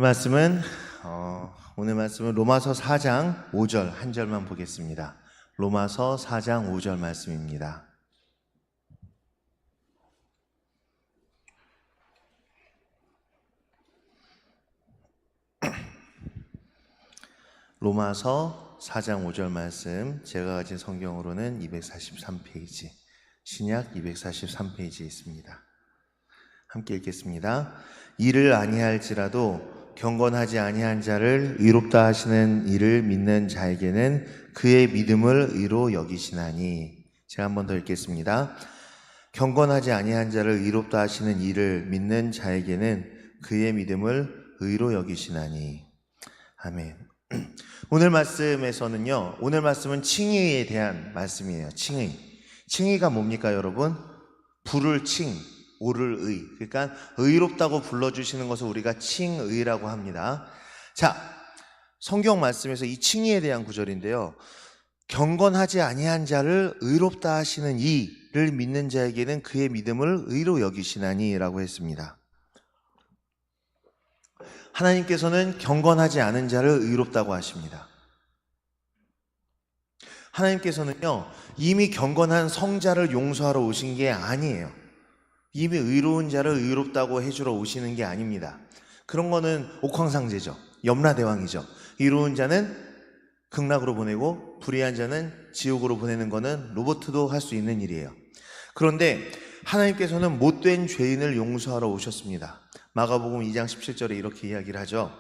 말씀은 오늘 말씀은 로마서 4장 5절 한 절만 보겠습니다. 로마서 4장 5절 말씀입니다. 로마서 4장 5절 말씀, 제가 가진 성경으로는 243페이지, 신약 243페이지에 있습니다. 함께 읽겠습니다. 이를 아니할지라도 경건하지 아니한 자를 의롭다 하시는 이를 믿는 자에게는 그의 믿음을 의로 여기시나니. 제가 한 번 더 읽겠습니다. 경건하지 아니한 자를 의롭다 하시는 이를 믿는 자에게는 그의 믿음을 의로 여기시나니. 아멘. 오늘 말씀에서는요, 오늘 말씀은 칭의에 대한 말씀이에요. 칭의가 뭡니까 여러분? 불을 칭, 오를 의. 그러니까 의롭다고 불러주시는 것을 우리가 칭의라고 합니다. 자, 성경 말씀에서 이 칭의에 대한 구절인데요, 경건하지 아니한 자를 의롭다 하시는 이를 믿는 자에게는 그의 믿음을 의로 여기시나니 라고 했습니다. 하나님께서는 경건하지 않은 자를 의롭다고 하십니다. 하나님께서는요, 이미 경건한 성자를 용서하러 오신 게 아니에요. 이미 의로운 자를 의롭다고 해주러 오시는 게 아닙니다. 그런 거는 옥황상제죠. 염라대왕이죠. 의로운 자는 극락으로 보내고 불의한 자는 지옥으로 보내는 거는 로봇도 할 수 있는 일이에요. 그런데 하나님께서는 못된 죄인을 용서하러 오셨습니다. 마가복음 2장 17절에 이렇게 이야기를 하죠.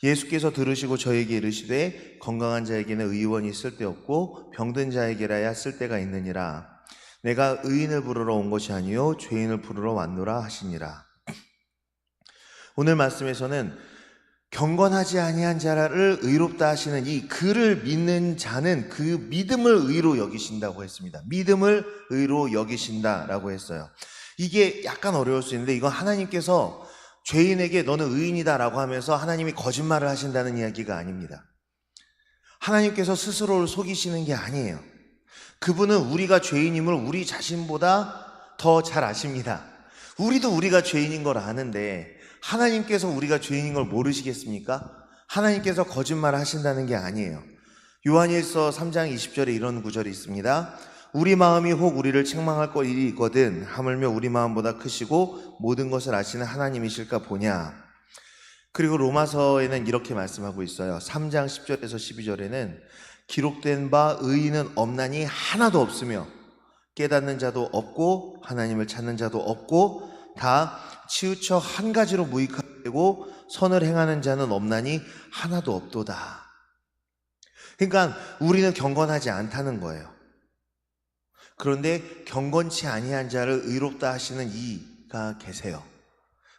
예수께서 들으시고 저에게 이르시되 건강한 자에게는 의원이 쓸데없고 병든 자에게라야 쓸데가 있느니라. 내가 의인을 부르러 온 것이 아니요 죄인을 부르러 왔노라 하시니라. 오늘 말씀에서는 경건하지 아니한 자를 의롭다 하시는 이 그를 믿는 자는 그 믿음을 의로 여기신다고 했습니다. 믿음을 의로 여기신다라고 했어요. 이게 약간 어려울 수 있는데, 이건 하나님께서 죄인에게 너는 의인이다라고 하면서 하나님이 거짓말을 하신다는 이야기가 아닙니다. 하나님께서 스스로를 속이시는 게 아니에요. 그분은 우리가 죄인임을 우리 자신보다 더 잘 아십니다. 우리도 우리가 죄인인 걸 아는데 하나님께서 우리가 죄인인 걸 모르시겠습니까? 하나님께서 거짓말을 하신다는 게 아니에요. 요한일서 3장 20절에 이런 구절이 있습니다. 우리 마음이 혹 우리를 책망할 것 일이 있거든 하물며 우리 마음보다 크시고 모든 것을 아시는 하나님이실까 보냐. 그리고 로마서에는 이렇게 말씀하고 있어요. 3장 10절에서 12절에는 기록된 바 의인은 없나니 하나도 없으며 깨닫는 자도 없고 하나님을 찾는 자도 없고 다 치우쳐 한 가지로 무익하게 되고 선을 행하는 자는 없나니 하나도 없도다. 그러니까 우리는 경건하지 않다는 거예요. 그런데 경건치 아니한 자를 의롭다 하시는 이가 계세요.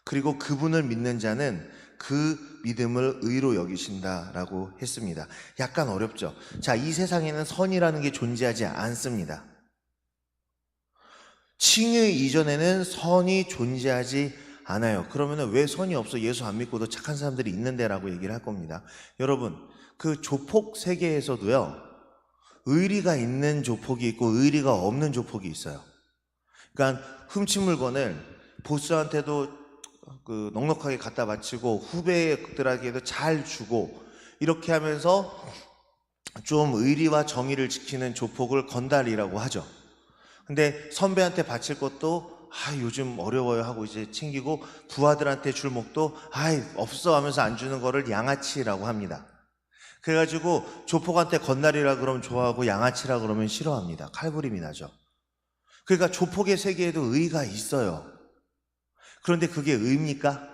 그리고 그분을 믿는 자는 그 믿음을 의로 여기신다라고 했습니다. 약간 어렵죠? 자, 이 세상에는 선이라는 게 존재하지 않습니다. 칭의 이전에는 선이 존재하지 않아요. 그러면 왜 선이 없어? 예수 안 믿고도 착한 사람들이 있는데 라고 얘기를 할 겁니다. 여러분, 그 조폭 세계에서도요, 의리가 있는 조폭이 있고 의리가 없는 조폭이 있어요. 그러니까 훔친 물건을 보스한테도 넉넉하게 갖다 바치고 후배들에게도 잘 주고 이렇게 하면서 좀 의리와 정의를 지키는 조폭을 건달이라고 하죠. 근데 선배한테 바칠 것도 요즘 어려워요 하고 이제 챙기고, 부하들한테 줄 목도 없어 하면서 안 주는 거를 양아치라고 합니다. 그래가지고 조폭한테 건달이라 그러면 좋아하고 양아치라 그러면 싫어합니다. 칼부림이 나죠. 그러니까 조폭의 세계에도 의가 있어요. 그런데 그게 의입니까?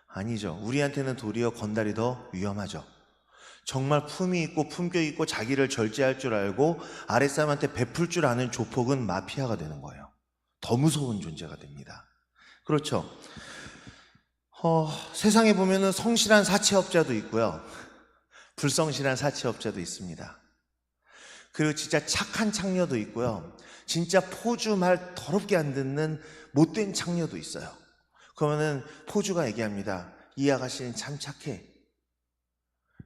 아니죠. 우리한테는 도리어 건달이 더 위험하죠. 정말 품이 있고 품격 있고 자기를 절제할 줄 알고 아랫사람한테 베풀 줄 아는 조폭은 마피아가 되는 거예요. 더 무서운 존재가 됩니다. 그렇죠. 세상에 보면은 성실한 사채업자도 있고요, 불성실한 사채업자도 있습니다. 그리고 진짜 착한 창녀도 있고요, 진짜 포주 말 더럽게 안 듣는 못된 창녀도 있어요. 그러면은 포주가 얘기합니다. 이 아가씨는 참 착해.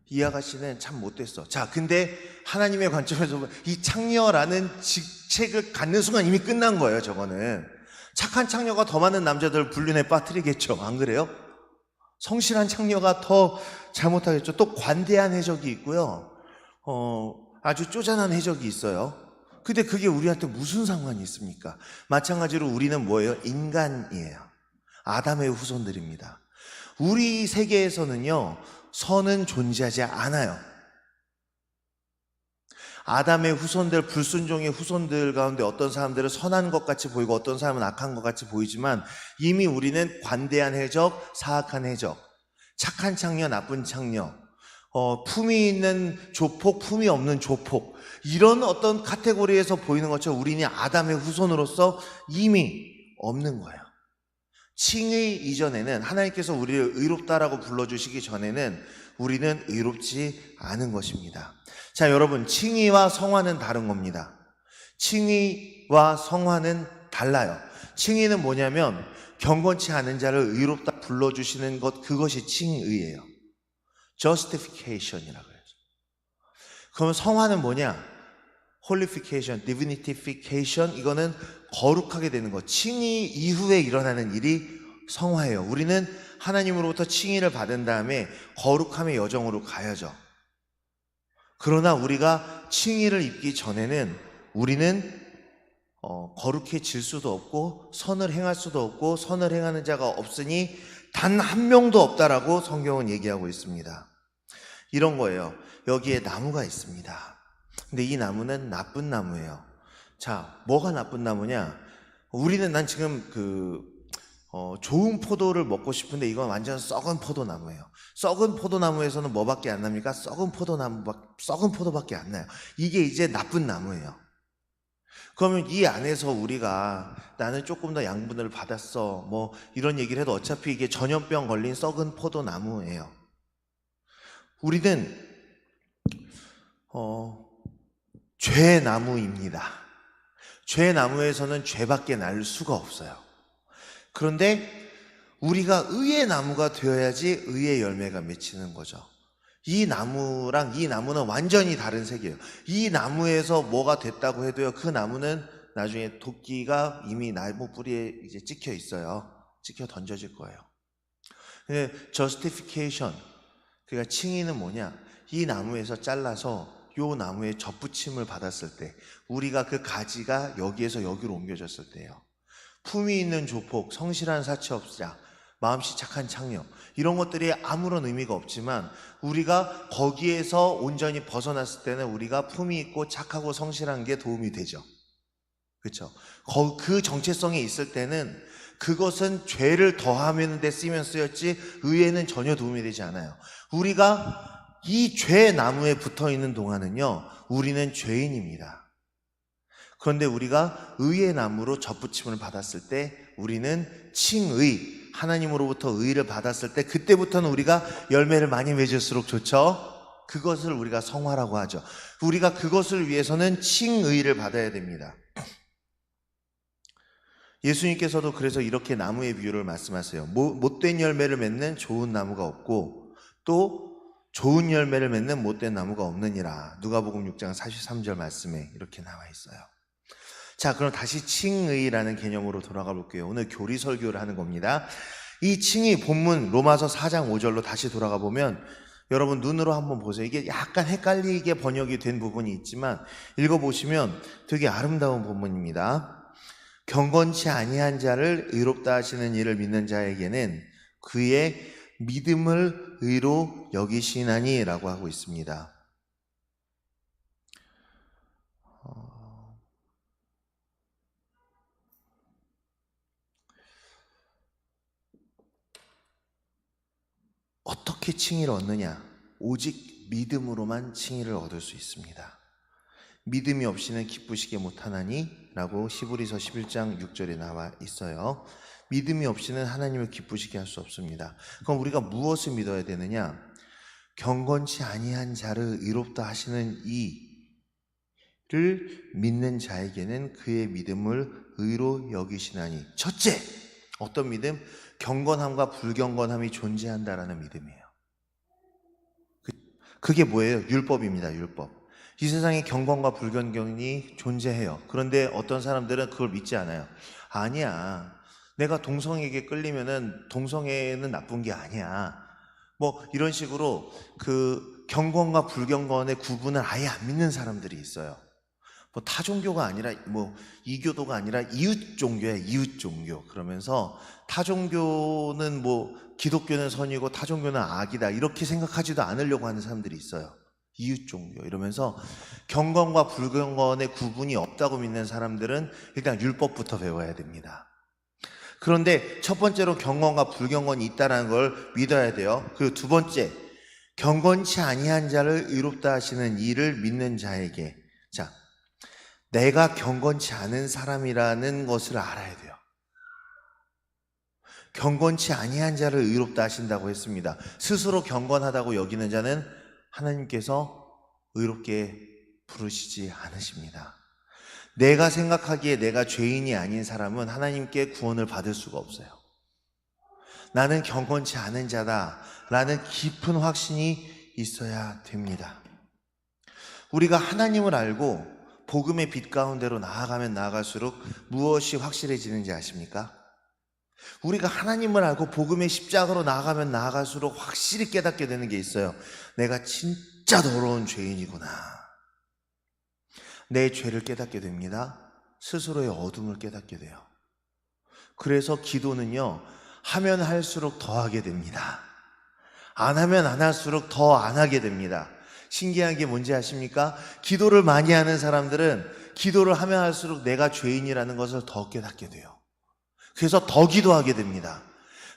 이 아가씨는 참 못됐어. 자, 근데 하나님의 관점에서 보면 이 창녀라는 직책을 갖는 순간 이미 끝난 거예요. 저거는 착한 창녀가 더 많은 남자들을 불륜에 빠뜨리겠죠. 안 그래요? 성실한 창녀가 더 잘못하겠죠. 또 관대한 해적이 있고요. 아주 쪼잔한 해적이 있어요. 근데 그게 우리한테 무슨 상관이 있습니까? 마찬가지로 우리는 뭐예요? 인간이에요. 아담의 후손들입니다. 우리 세계에서는요, 선은 존재하지 않아요. 아담의 후손들, 불순종의 후손들 가운데 어떤 사람들은 선한 것 같이 보이고 어떤 사람은 악한 것 같이 보이지만 이미 우리는 관대한 해적, 사악한 해적, 착한 창녀, 나쁜 창녀, 품이 있는 조폭, 품이 없는 조폭, 이런 어떤 카테고리에서 보이는 것처럼 우리는 아담의 후손으로서 이미 없는 거예요. 칭의 이전에는, 하나님께서 우리를 의롭다라고 불러주시기 전에는 우리는 의롭지 않은 것입니다. 자, 여러분, 칭의와 성화는 다른 겁니다. 칭의와 성화는 달라요. 칭의는 뭐냐면 경건치 않은 자를 의롭다 불러주시는 것, 그것이 칭의예요. justification이라고 해요. 그러면 성화는 뭐냐? holification, divinification, 이거는 거룩하게 되는 것. 칭의 이후에 일어나는 일이 성화예요. 우리는 하나님으로부터 칭의를 받은 다음에 거룩함의 여정으로 가야죠. 그러나 우리가 칭의를 입기 전에는 우리는 거룩해질 수도 없고 선을 행할 수도 없고 선을 행하는 자가 없으니 단 한 명도 없다라고 성경은 얘기하고 있습니다. 이런 거예요. 여기에 나무가 있습니다. 근데 이 나무는 나쁜 나무예요. 자, 뭐가 나쁜 나무냐? 난 지금 좋은 포도를 먹고 싶은데 이건 완전 썩은 포도나무예요. 썩은 포도나무에서는 뭐밖에 안 납니까? 썩은 포도밖에 안 나요. 이게 이제 나쁜 나무예요. 그러면 이 안에서 우리가 나는 조금 더 양분을 받았어, 뭐 이런 얘기를 해도 어차피 이게 전염병 걸린 썩은 포도나무예요. 우리는 죄의 나무입니다. 죄의 나무에서는 죄밖에 날 수가 없어요. 그런데 우리가 의의 나무가 되어야지 의의 열매가 맺히는 거죠. 이 나무랑 이 나무는 완전히 다른 세계예요. 이 나무에서 뭐가 됐다고 해도요, 그 나무는 나중에 도끼가 이미 나무 뿌리에 이제 찍혀 있어요. 찍혀 던져질 거예요. 근데 justification, 그러니까 칭의는 뭐냐? 이 나무에서 잘라서 요 나무에 접붙임을 받았을 때, 우리가 그 가지가 여기에서 여기로 옮겨졌을 때예요. 품이 있는 조폭, 성실한 사채업자, 마음씨 착한 창녀, 이런 것들이 아무런 의미가 없지만 우리가 거기에서 온전히 벗어났을 때는 우리가 품이 있고 착하고 성실한 게 도움이 되죠. 그렇죠? 그 정체성이 있을 때는 그것은 죄를 더하는 데 쓰이면 쓰였지 의에는 전혀 도움이 되지 않아요. 우리가 이 죄 나무에 붙어 있는 동안은요, 우리는 죄인입니다. 그런데 우리가 의의 나무로 접붙임을 받았을 때 우리는 칭의, 하나님으로부터 의를 받았을 때 그때부터는 우리가 열매를 많이 맺을수록 좋죠. 그것을 우리가 성화라고 하죠. 우리가 그것을 위해서는 칭의를 받아야 됩니다. 예수님께서도 그래서 이렇게 나무의 비유를 말씀하세요. 못된 열매를 맺는 좋은 나무가 없고 또 좋은 열매를 맺는 못된 나무가 없느니라. 누가복음 6장 43절 말씀에 이렇게 나와 있어요. 자, 그럼 다시 칭의라는 개념으로 돌아가 볼게요. 오늘 교리 설교를 하는 겁니다. 이 칭의 본문 로마서 4장 5절로 다시 돌아가 보면 여러분 눈으로 한번 보세요. 이게 약간 헷갈리게 번역이 된 부분이 있지만 읽어보시면 되게 아름다운 본문입니다. 경건치 아니한 자를 의롭다 하시는 이를 믿는 자에게는 그의 믿음을 의로 여기시나니 라고 하고 있습니다. 어떻게 칭의를 얻느냐? 오직 믿음으로만 칭의를 얻을 수 있습니다. 믿음이 없이는 기쁘시게 못하나니 라고 히브리서 11장 6절에 나와 있어요. 믿음이 없이는 하나님을 기쁘시게 할 수 없습니다. 그럼 우리가 무엇을 믿어야 되느냐? 경건치 아니한 자를 의롭다 하시는 이를 믿는 자에게는 그의 믿음을 의로 여기시나니. 첫째, 어떤 믿음? 경건함과 불경건함이 존재한다라는 믿음이에요. 그게 뭐예요? 율법입니다. 율법. 이 세상에 경건과 불경건이 존재해요. 그런데 어떤 사람들은 그걸 믿지 않아요. 아니야, 내가 동성에게 끌리면은 동성애는 나쁜 게 아니야. 뭐 이런 식으로 그 경건과 불경건의 구분을 아예 안 믿는 사람들이 있어요. 뭐 타종교가 아니라 뭐 이교도가 아니라 이웃 종교야, 이웃 종교. 그러면서 타종교는 뭐 기독교는 선이고 타종교는 악이다 이렇게 생각하지도 않으려고 하는 사람들이 있어요. 이웃 종교 이러면서 경건과 불경건의 구분이 없다고 믿는 사람들은 일단 율법부터 배워야 됩니다. 그런데 첫 번째로 경건과 불경건이 있다는 걸 믿어야 돼요. 그리고 두 번째, 경건치 아니한 자를 의롭다 하시는 이를 믿는 자에게, 자, 내가 경건치 않은 사람이라는 것을 알아야 돼요. 경건치 아니한 자를 의롭다 하신다고 했습니다. 스스로 경건하다고 여기는 자는 하나님께서 의롭게 부르시지 않으십니다. 내가 생각하기에 내가 죄인이 아닌 사람은 하나님께 구원을 받을 수가 없어요. 나는 경건치 않은 자다 라는 깊은 확신이 있어야 됩니다. 우리가 하나님을 알고 복음의 빛 가운데로 나아가면 나아갈수록 무엇이 확실해지는지 아십니까? 우리가 하나님을 알고 복음의 십자가로 나아가면 나아갈수록 확실히 깨닫게 되는 게 있어요. 내가 진짜 더러운 죄인이구나. 내 죄를 깨닫게 됩니다. 스스로의 어둠을 깨닫게 돼요. 그래서 기도는요, 하면 할수록 더 하게 됩니다. 안 하면 안 할수록 더 안 하게 됩니다. 신기한 게 뭔지 아십니까? 기도를 많이 하는 사람들은 기도를 하면 할수록 내가 죄인이라는 것을 더 깨닫게 돼요. 그래서 더 기도하게 됩니다.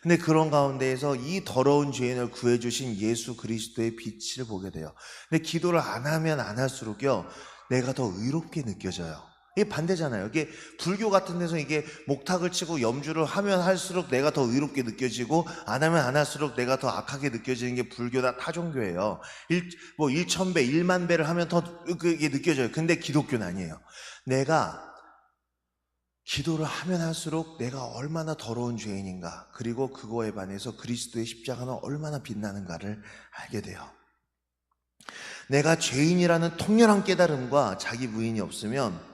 근데 그런 가운데에서 이 더러운 죄인을 구해주신 예수 그리스도의 빛을 보게 돼요. 근데 기도를 안 하면 안 할수록요, 내가 더 의롭게 느껴져요. 이게 반대잖아요. 이게 불교 같은 데서 이게 목탁을 치고 염주를 하면 할수록 내가 더 의롭게 느껴지고 안 하면 안 할수록 내가 더 악하게 느껴지는 게 불교다 타종교예요. 1000배, 1만 배를 하면 더 그게 느껴져요. 근데 기독교는 아니에요. 내가 기도를 하면 할수록 내가 얼마나 더러운 죄인인가, 그리고 그거에 반해서 그리스도의 십자가는 얼마나 빛나는가를 알게 돼요. 내가 죄인이라는 통렬한 깨달음과 자기 부인이 없으면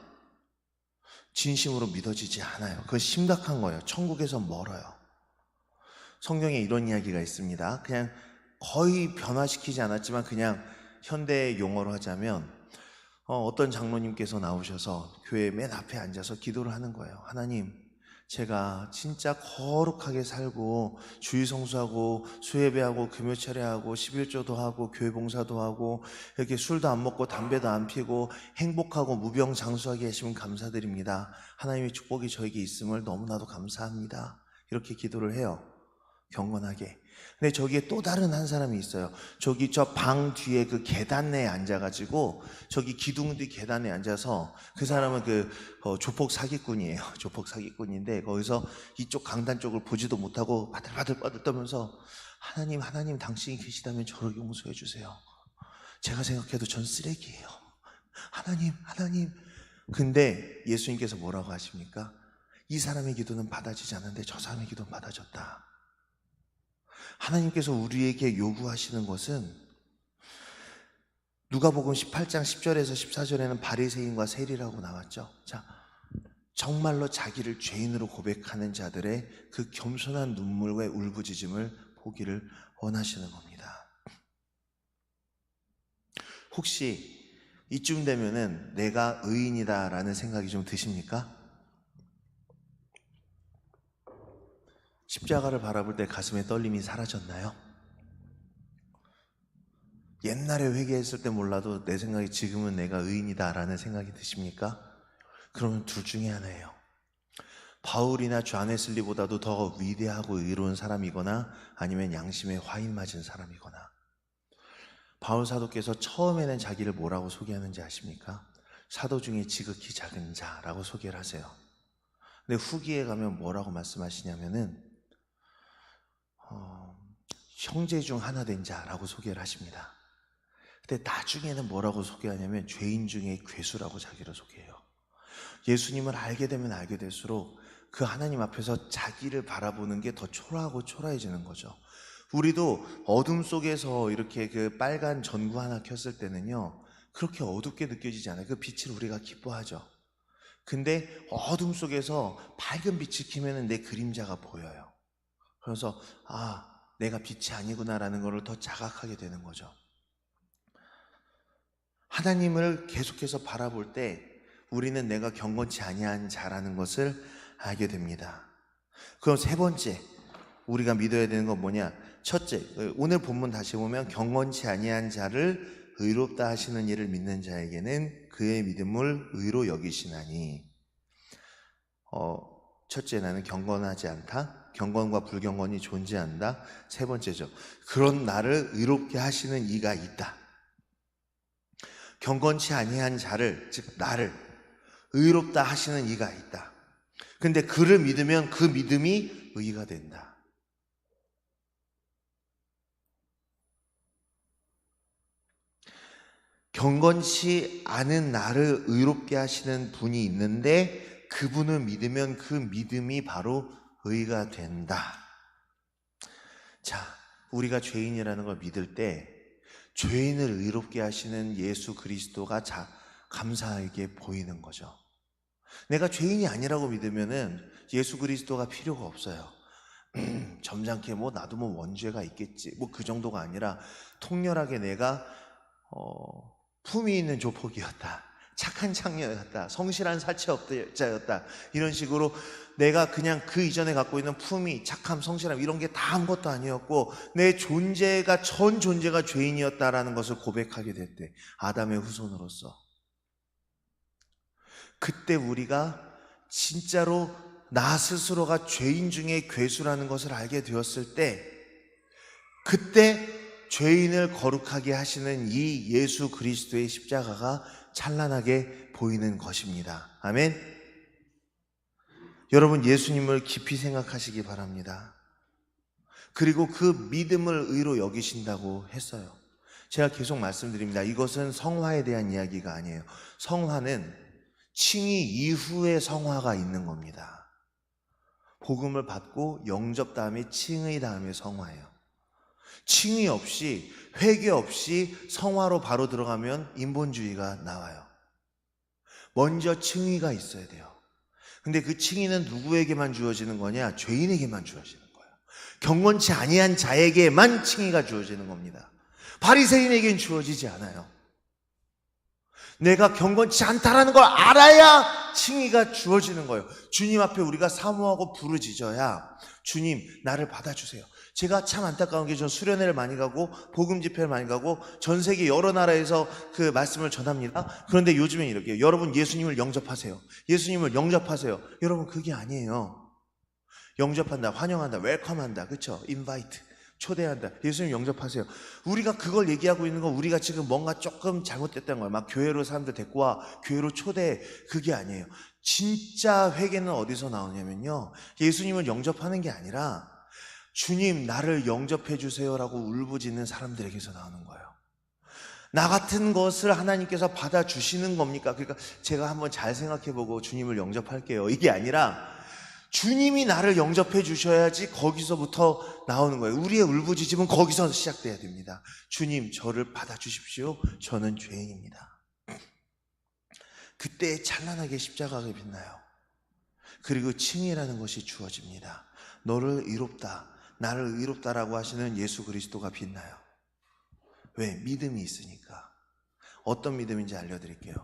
진심으로 믿어지지 않아요. 그건 심각한 거예요. 천국에서 멀어요. 성경에 이런 이야기가 있습니다. 그냥 거의 변화시키지 않았지만 그냥 현대 용어로 하자면 어떤 장로님께서 나오셔서 교회 맨 앞에 앉아서 기도를 하는 거예요. 하나님, 제가 진짜 거룩하게 살고 주일 성수하고 수예배하고 금요철회하고 11조도 하고 교회 봉사도 하고 이렇게 술도 안 먹고 담배도 안 피고 행복하고 무병장수하게 하시면 감사드립니다. 하나님의 축복이 저에게 있음을 너무나도 감사합니다. 이렇게 기도를 해요. 경건하게. 근데 저기에 또 다른 한 사람이 있어요. 저기 저 방 뒤에 그 계단에 앉아가지고 저기 기둥 뒤 계단에 앉아서, 그 사람은 조폭 사기꾼이에요. 조폭 사기꾼인데 거기서 이쪽 강단 쪽을 보지도 못하고 바들바들 떠면서 하나님, 하나님 당신이 계시다면 저를 용서해 주세요. 제가 생각해도 전 쓰레기예요. 하나님, 하나님. 근데 예수님께서 뭐라고 하십니까? 이 사람의 기도는 받아지지 않는데 저 사람의 기도는 받아졌다. 하나님께서 우리에게 요구하시는 것은, 누가복음 18장 10절에서 14절에는 바리새인과 세리라고 나왔죠. 자, 정말로 자기를 죄인으로 고백하는 자들의 그 겸손한 눈물과 울부짖음을 보기를 원하시는 겁니다. 혹시 이쯤 되면은 내가 의인이다라는 생각이 좀 드십니까? 십자가를 바라볼 때 가슴의 떨림이 사라졌나요? 옛날에 회개했을 때 몰라도 내 생각이 지금은 내가 의인이다라는 생각이 드십니까? 그러면 둘 중에 하나예요. 바울이나 존 웨슬리보다도 더 위대하고 의로운 사람이거나 아니면 양심에 화인 맞은 사람이거나. 바울 사도께서 처음에는 자기를 뭐라고 소개하는지 아십니까? 사도 중에 지극히 작은 자라고 소개를 하세요. 근데 후기에 가면 뭐라고 말씀하시냐면은 형제 중 하나 된 자라고 소개를 하십니다. 근데 나중에는 뭐라고 소개하냐면 죄인 중에 괴수라고 자기를 소개해요. 예수님을 알게 되면 알게 될수록 그 하나님 앞에서 자기를 바라보는 게 더 초라하고 초라해지는 거죠. 우리도 어둠 속에서 이렇게 그 빨간 전구 하나 켰을 때는요, 그렇게 어둡게 느껴지지 않아요. 그 빛을 우리가 기뻐하죠. 근데 어둠 속에서 밝은 빛이 켜면 내 그림자가 보여요. 그래서 내가 빛이 아니구나라는 것을 더 자각하게 되는 거죠. 하나님을 계속해서 바라볼 때 우리는 내가 경건치 아니한 자라는 것을 알게 됩니다. 그럼 세 번째 우리가 믿어야 되는 건 뭐냐? 첫째, 오늘 본문 다시 보면 경건치 아니한 자를 의롭다 하시는 이를 믿는 자에게는 그의 믿음을 의로 여기시나니. 첫째, 나는 경건하지 않다. 경건과 불경건이 존재한다. 세 번째죠. 그런 나를 의롭게 하시는 이가 있다. 경건치 아니한 자를, 즉 나를 의롭다 하시는 이가 있다. 근데 그를 믿으면 그 믿음이 의가 된다. 경건치 않은 나를 의롭게 하시는 분이 있는데 그분을 믿으면 그 믿음이 바로 의가 된다. 자, 우리가 죄인이라는 걸 믿을 때 죄인을 의롭게 하시는 예수 그리스도가 감사하게 보이는 거죠. 내가 죄인이 아니라고 믿으면은 예수 그리스도가 필요가 없어요. 점잖게 나도 원죄가 있겠지. 그 정도가 아니라 통렬하게 내가 품이 있는 조폭이었다. 착한 창녀였다. 성실한 사채업자였다. 이런 식으로 내가 그냥 그 이전에 갖고 있는 품위, 착함, 성실함 이런 게 다 아무것도 아니었고 내 존재가 전 존재가 죄인이었다라는 것을 고백하게 됐대. 아담의 후손으로서. 그때 우리가 진짜로 나 스스로가 죄인 중에 괴수라는 것을 알게 되었을 때 그때 죄인을 거룩하게 하시는 이 예수 그리스도의 십자가가 찬란하게 보이는 것입니다. 아멘. 여러분, 예수님을 깊이 생각하시기 바랍니다. 그리고 그 믿음을 의로 여기신다고 했어요. 제가 계속 말씀드립니다. 이것은 성화에 대한 이야기가 아니에요. 성화는 칭의 이후에 성화가 있는 겁니다. 복음을 받고 영접 다음에 칭의 다음에 성화예요. 칭의 없이 회개 없이 성화로 바로 들어가면 인본주의가 나와요. 먼저 칭의가 있어야 돼요. 근데 그 칭의는 누구에게만 주어지는 거냐? 죄인에게만 주어지는 거예요. 경건치 아니한 자에게만 칭의가 주어지는 겁니다. 바리새인에게는 주어지지 않아요. 내가 경건치 않다라는 걸 알아야 칭의가 주어지는 거예요. 주님 앞에 우리가 사모하고 부르짖어야 주님 나를 받아주세요. 제가 참 안타까운 게 전 수련회를 많이 가고 복음 집회를 많이 가고 전 세계 여러 나라에서 그 말씀을 전합니다. 그런데 요즘엔 이렇게 여러분 예수님을 영접하세요. 예수님을 영접하세요. 여러분 그게 아니에요. 영접한다, 환영한다, 웰컴한다, 그렇죠? 인바이트, 초대한다. 예수님 영접하세요. 우리가 그걸 얘기하고 있는 건 우리가 지금 뭔가 조금 잘못됐다는 거예요. 막 교회로 사람들 데리고 와, 교회로 초대해. 그게 아니에요. 진짜 회개는 어디서 나오냐면요, 예수님을 영접하는 게 아니라 주님 나를 영접해 주세요라고 울부짖는 사람들에게서 나오는 거예요. 나 같은 것을 하나님께서 받아주시는 겁니까? 그러니까 제가 한번 잘 생각해보고 주님을 영접할게요, 이게 아니라 주님이 나를 영접해 주셔야지 거기서부터 나오는 거예요. 우리의 울부짖음은 거기서 시작돼야 됩니다. 주님 저를 받아주십시오. 저는 죄인입니다. 그때 찬란하게 십자가가 빛나요. 그리고 칭의라는 것이 주어집니다. 너를 의롭다, 나를 의롭다라고 하시는 예수 그리스도가 빛나요. 왜? 믿음이 있으니까. 어떤 믿음인지 알려드릴게요.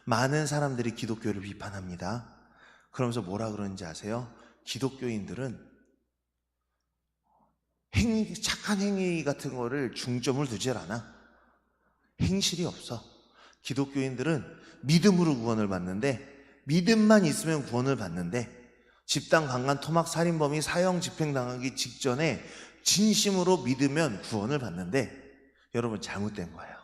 많은 사람들이 기독교를 비판합니다. 그러면서 뭐라 그러는지 아세요? 기독교인들은 착한 행위 같은 거를 중점을 두질 않아. 행실이 없어. 기독교인들은 믿음으로 구원을 받는데, 믿음만 있으면 구원을 받는데, 집단 강간 토막 살인범이 사형 집행당하기 직전에 진심으로 믿으면 구원을 받는데, 여러분 잘못된 거예요.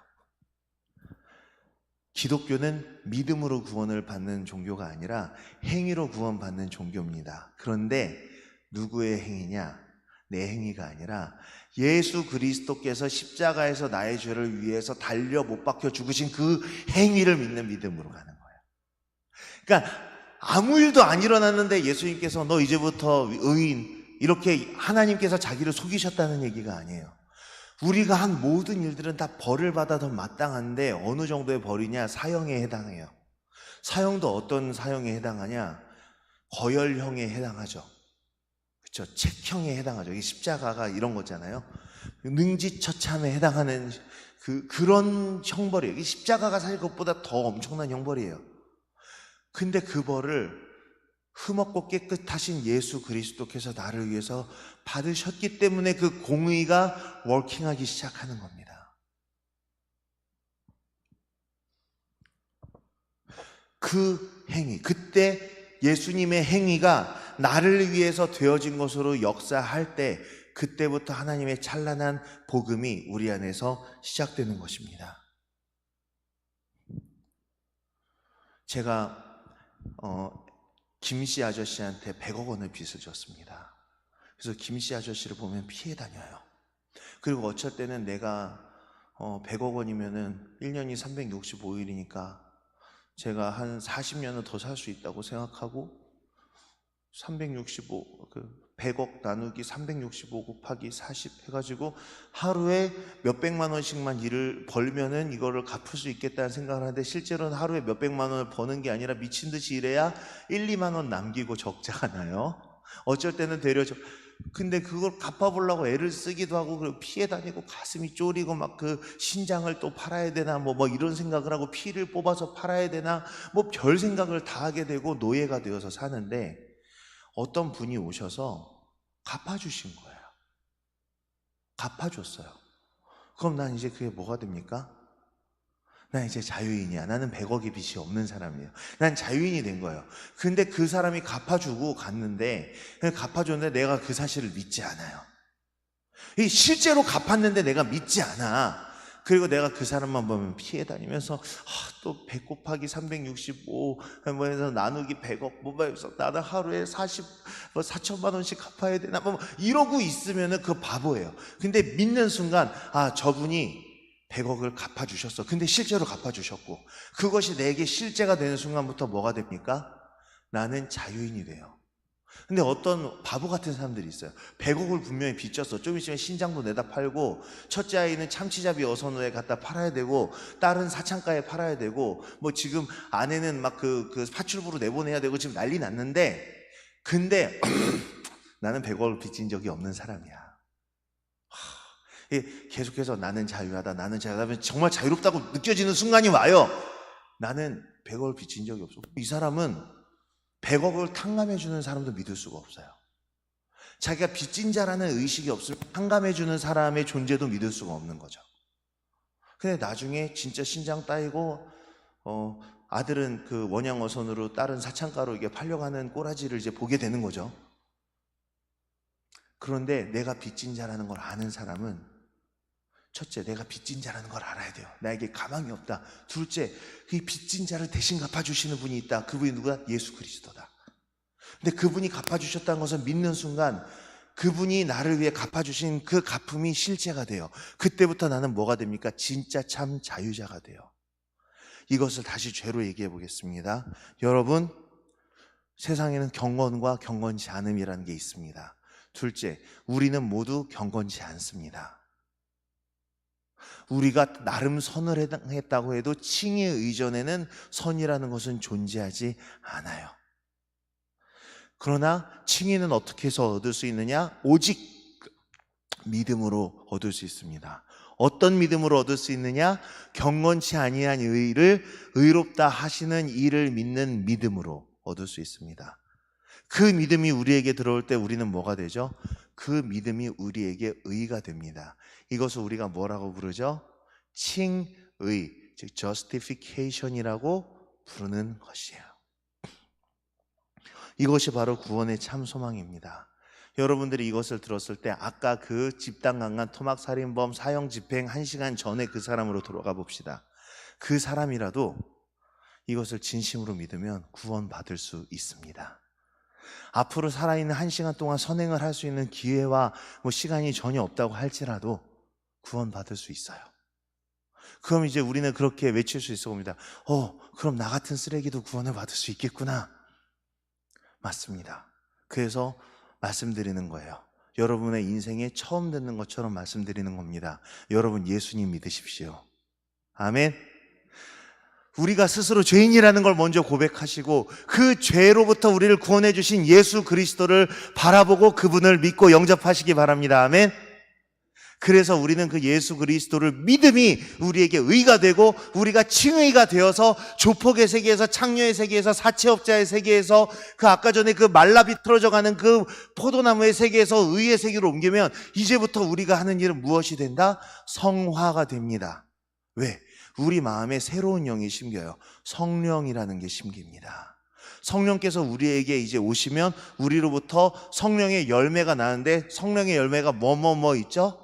기독교는 믿음으로 구원을 받는 종교가 아니라 행위로 구원받는 종교입니다. 그런데 누구의 행위냐? 내 행위가 아니라 예수 그리스도께서 십자가에서 나의 죄를 위해서 달려 못 박혀 죽으신 그 행위를 믿는 믿음으로 가는 거예요. 그러니까 아무 일도 안 일어났는데 예수님께서 너 이제부터 의인, 이렇게 하나님께서 자기를 속이셨다는 얘기가 아니에요. 우리가 한 모든 일들은 다 벌을 받아 더 마땅한데 어느 정도의 벌이냐? 사형에 해당해요. 사형도 어떤 사형에 해당하냐? 거열형에 해당하죠. 그렇죠? 책형에 해당하죠. 이게 십자가가 이런 거잖아요. 능지처참에 해당하는 그런 형벌이에요. 이 십자가가 사실 그것보다 더 엄청난 형벌이에요. 근데 그 벌을 흠없고 깨끗하신 예수 그리스도께서 나를 위해서 받으셨기 때문에 그 공의가 워킹하기 시작하는 겁니다. 그 행위, 그때 예수님의 행위가 나를 위해서 되어진 것으로 역사할 때, 그때부터 하나님의 찬란한 복음이 우리 안에서 시작되는 것입니다. 제가 김씨 아저씨한테 100억 원을 빚을 졌습니다. 그래서 김씨 아저씨를 보면 피해 다녀요. 그리고 어쩔 때는 내가 100억 원이면은 1년이 365일이니까 제가 한 40년은 더 살 수 있다고 생각하고 100억 나누기 365 곱하기 40 해가지고 하루에 몇백만 원씩만 일을 벌면은 이거를 갚을 수 있겠다는 생각을 하는데, 실제로는 하루에 몇백만 원을 버는 게 아니라 미친 듯이 일해야 1, 2만 원 남기고 적자가 나요. 어쩔 때는 되려 근데 그걸 갚아보려고 애를 쓰기도 하고, 그리고 피해 다니고 가슴이 쫄이고 막 그 신장을 또 팔아야 되나 뭐 이런 생각을 하고, 피를 뽑아서 팔아야 되나 뭐 별 생각을 다 하게 되고 노예가 되어서 사는데, 어떤 분이 오셔서 갚아주신 거예요. 갚아줬어요. 그럼 난 이제 그게 뭐가 됩니까? 난 이제 자유인이야. 나는 100억의 빚이 없는 사람이에요. 난 자유인이 된 거예요. 근데 그 사람이 갚아주고 갔는데, 갚아줬는데 내가 그 사실을 믿지 않아요. 실제로 갚았는데 내가 믿지 않아. 그리고 내가 그 사람만 보면 피해 다니면서 또 100 곱하기 365 뭐 해서 나누기 100억 뭐 해서 나는 하루에 4천만 원씩 갚아야 되나 뭐 이러고 있으면은 그 바보예요. 근데 믿는 순간 저분이 100억을 갚아주셨어. 근데 실제로 갚아주셨고, 그것이 내게 실제가 되는 순간부터 뭐가 됩니까? 나는 자유인이 돼요. 근데 어떤 바보 같은 사람들이 있어요. 100억을 분명히 빚졌어. 좀 있으면 신장도 내다 팔고, 첫째 아이는 참치잡이 어선호에 갖다 팔아야 되고, 딸은 사창가에 팔아야 되고, 뭐 지금 아내는 막 그 파출부로 내보내야 되고 지금 난리 났는데, 근데 나는 100억을 빚진 적이 없는 사람이야. 계속해서 나는 자유하다, 나는 자유하다, 정말 자유롭다고 느껴지는 순간이 와요. 나는 100억을 빚진 적이 없어. 이 사람은 100억을 탕감해주는 사람도 믿을 수가 없어요. 자기가 빚진 자라는 의식이 없으면 탕감해주는 사람의 존재도 믿을 수가 없는 거죠. 근데 나중에 진짜 신장 따이고 아들은 그 원양어선으로, 딸은 사창가로 이게 팔려가는 꼬라지를 이제 보게 되는 거죠. 그런데 내가 빚진 자라는 걸 아는 사람은, 첫째, 내가 빚진 자라는 걸 알아야 돼요. 나에게 가망이 없다. 둘째, 그 빚진 자를 대신 갚아주시는 분이 있다. 그분이 누구야? 예수 그리스도다. 근데 그분이 갚아주셨다는 것을 믿는 순간, 그분이 나를 위해 갚아주신 그 갚음이 실제가 돼요. 그때부터 나는 뭐가 됩니까? 진짜 참 자유자가 돼요. 이것을 다시 죄로 얘기해 보겠습니다. 여러분, 세상에는 경건과 경건치 않음이라는 게 있습니다. 둘째, 우리는 모두 경건치 않습니다. 우리가 나름 선을 했다고 해도 칭의 의전에는 선이라는 것은 존재하지 않아요. 그러나 칭의는 어떻게 해서 얻을 수 있느냐? 오직 믿음으로 얻을 수 있습니다. 어떤 믿음으로 얻을 수 있느냐? 경건치 아니한 의를 의롭다 하시는 이를 믿는 믿음으로 얻을 수 있습니다. 그 믿음이 우리에게 들어올 때 우리는 뭐가 되죠? 그 믿음이 우리에게 의가 됩니다. 이것을 우리가 뭐라고 부르죠? 칭의, 즉 justification이라고 부르는 것이에요. 이것이 바로 구원의 참 소망입니다. 여러분들이 이것을 들었을 때 아까 그 집단 강간 토막살인범 사형 집행 1시간 전에 그 사람으로 돌아가 봅시다. 그 사람이라도 이것을 진심으로 믿으면 구원받을 수 있습니다. 앞으로 살아있는 1시간 동안 선행을 할 수 있는 기회와 시간이 전혀 없다고 할지라도 구원받을 수 있어요. 그럼 이제 우리는 그렇게 외칠 수 있어 봅니다. 그럼 나 같은 쓰레기도 구원을 받을 수 있겠구나. 맞습니다. 그래서 말씀드리는 거예요. 여러분의 인생에 처음 듣는 것처럼 말씀드리는 겁니다. 여러분, 예수님 믿으십시오. 아멘. 우리가 스스로 죄인이라는 걸 먼저 고백하시고 그 죄로부터 우리를 구원해 주신 예수 그리스도를 바라보고 그분을 믿고 영접하시기 바랍니다. 아멘. 그래서 우리는 그 예수 그리스도를 믿음이 우리에게 의가 되고 우리가 칭의가 되어서 조폭의 세계에서 창녀의 세계에서 사채업자의 세계에서 그 아까 전에 그 말라 비틀어져가는 그 포도나무의 세계에서 의의 세계로 옮기면 이제부터 우리가 하는 일은 무엇이 된다? 성화가 됩니다. 왜? 우리 마음에 새로운 영이 심겨요. 성령이라는 게 심깁니다. 성령께서 우리에게 이제 오시면 우리로부터 성령의 열매가 나는데 성령의 열매가 뭐뭐 있죠?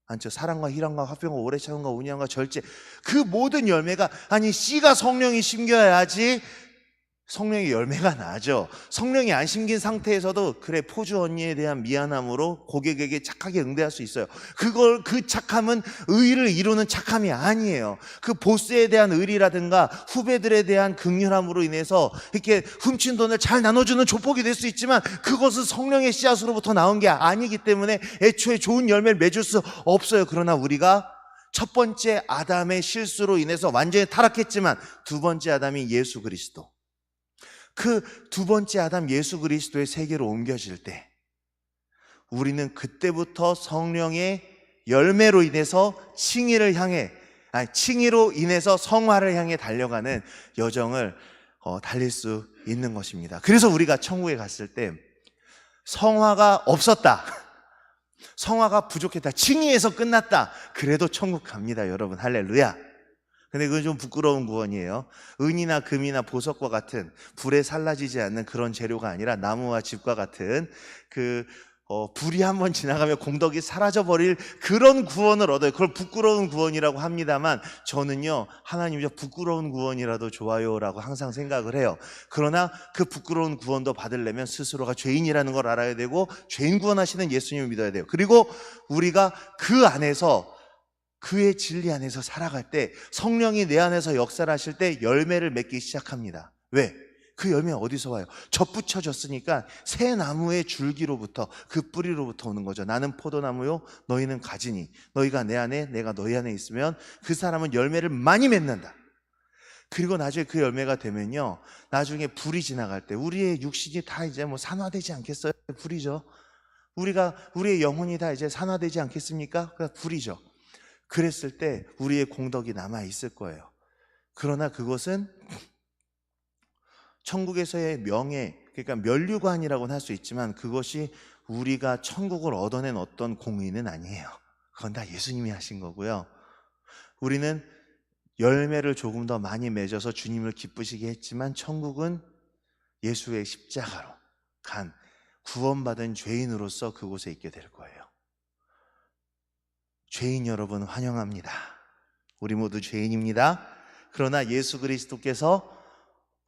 않죠. 사랑과 희락과 화평과 오래 참음과 온유함과 절제, 그 모든 열매가, 아니 씨가 성령이 심겨야지 성령의 열매가 나죠. 성령이 안 심긴 상태에서도 그래 포주 언니에 대한 미안함으로 고객에게 착하게 응대할 수 있어요. 그 착함은 의를 이루는 착함이 아니에요. 그 보스에 대한 의리라든가 후배들에 대한 긍휼함으로 인해서 이렇게 훔친 돈을 잘 나눠주는 조폭이 될 수 있지만 그것은 성령의 씨앗으로부터 나온 게 아니기 때문에 애초에 좋은 열매를 맺을 수 없어요. 그러나 우리가 첫 번째 아담의 실수로 인해서 완전히 타락했지만 두 번째 아담이 예수 그리스도, 그 두 번째 아담 예수 그리스도의 세계로 옮겨질 때 우리는 그때부터 성령의 열매로 인해서 칭의로 인해서 성화를 향해 달려가는 여정을 달릴 수 있는 것입니다. 그래서 우리가 천국에 갔을 때 성화가 없었다, 성화가 부족했다, 칭의에서 끝났다, 그래도 천국 갑니다. 여러분 할렐루야. 근데 그건 좀 부끄러운 구원이에요. 은이나 금이나 보석과 같은 불에 살라지지 않는 그런 재료가 아니라 나무와 집과 같은 불이 한번 지나가면 공덕이 사라져버릴 그런 구원을 얻어요. 그걸 부끄러운 구원이라고 합니다만 저는요, 하나님이 부끄러운 구원이라도 좋아요라고 항상 생각을 해요. 그러나 그 부끄러운 구원도 받으려면 스스로가 죄인이라는 걸 알아야 되고 죄인 구원하시는 예수님을 믿어야 돼요. 그리고 우리가 그 안에서, 그의 진리 안에서 살아갈 때 성령이 내 안에서 역사를 하실 때 열매를 맺기 시작합니다. 왜? 그 열매는 어디서 와요? 접붙여졌으니까 새 나무의 줄기로부터, 그 뿌리로부터 오는 거죠. 나는 포도나무요 너희는 가지니 너희가 내 안에 내가 너희 안에 있으면 그 사람은 열매를 많이 맺는다. 그리고 나중에 그 열매가 되면요, 나중에 불이 지나갈 때 우리의 육신이 다 이제 산화되지 않겠어요? 불이죠. 우리의 영혼이 다 이제 산화되지 않겠습니까? 그러니까 불이죠. 그랬을 때 우리의 공덕이 남아있을 거예요. 그러나 그것은 천국에서의 명예, 그러니까 면류관이라고는 할 수 있지만 그것이 우리가 천국을 얻어낸 어떤 공의는 아니에요. 그건 다 예수님이 하신 거고요. 우리는 열매를 조금 더 많이 맺어서 주님을 기쁘시게 했지만 천국은 예수의 십자가로 간 구원받은 죄인으로서 그곳에 있게 될 거예요. 죄인 여러분 환영합니다. 우리 모두 죄인입니다. 그러나 예수 그리스도께서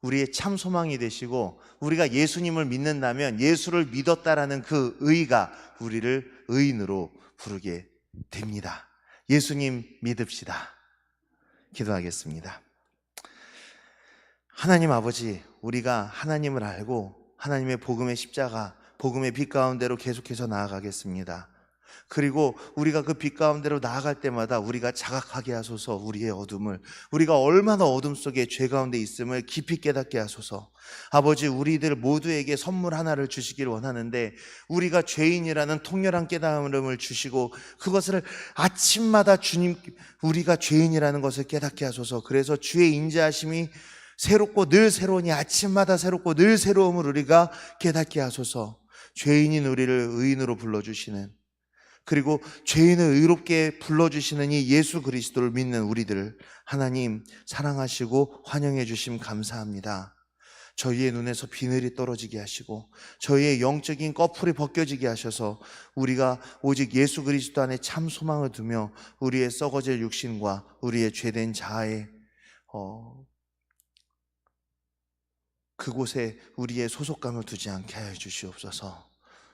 우리의 참 소망이 되시고 우리가 예수님을 믿는다면 예수를 믿었다라는 그 의가 우리를 의인으로 부르게 됩니다. 예수님 믿읍시다. 기도하겠습니다. 하나님 아버지, 우리가 하나님을 알고 하나님의 복음의 십자가, 복음의 빛 가운데로 계속해서 나아가겠습니다. 그리고 우리가 그 빛 가운데로 나아갈 때마다 우리가 자각하게 하소서. 우리의 어둠을, 우리가 얼마나 어둠 속에 죄 가운데 있음을 깊이 깨닫게 하소서. 아버지, 우리들 모두에게 선물 하나를 주시길 원하는데 우리가 죄인이라는 통렬한 깨달음을 주시고 그것을 아침마다 주님, 우리가 죄인이라는 것을 깨닫게 하소서. 그래서 주의 인자하심이 새롭고 늘 새로우니 아침마다 새롭고 늘 새로움을 우리가 깨닫게 하소서. 죄인인 우리를 의인으로 불러주시는, 그리고 죄인을 의롭게 불러주시는 이 예수 그리스도를 믿는 우리들을 하나님 사랑하시고 환영해 주심 감사합니다. 저희의 눈에서 비늘이 떨어지게 하시고 저희의 영적인 꺼풀이 벗겨지게 하셔서 우리가 오직 예수 그리스도 안에 참 소망을 두며 우리의 썩어질 육신과 우리의 죄된 자아에 그곳에 우리의 소속감을 두지 않게 하여 주시옵소서.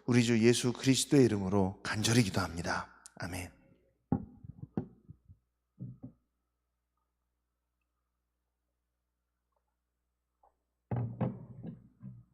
우리 주 예수 그리스도의 이름으로 간절히 기도합니다. 아멘.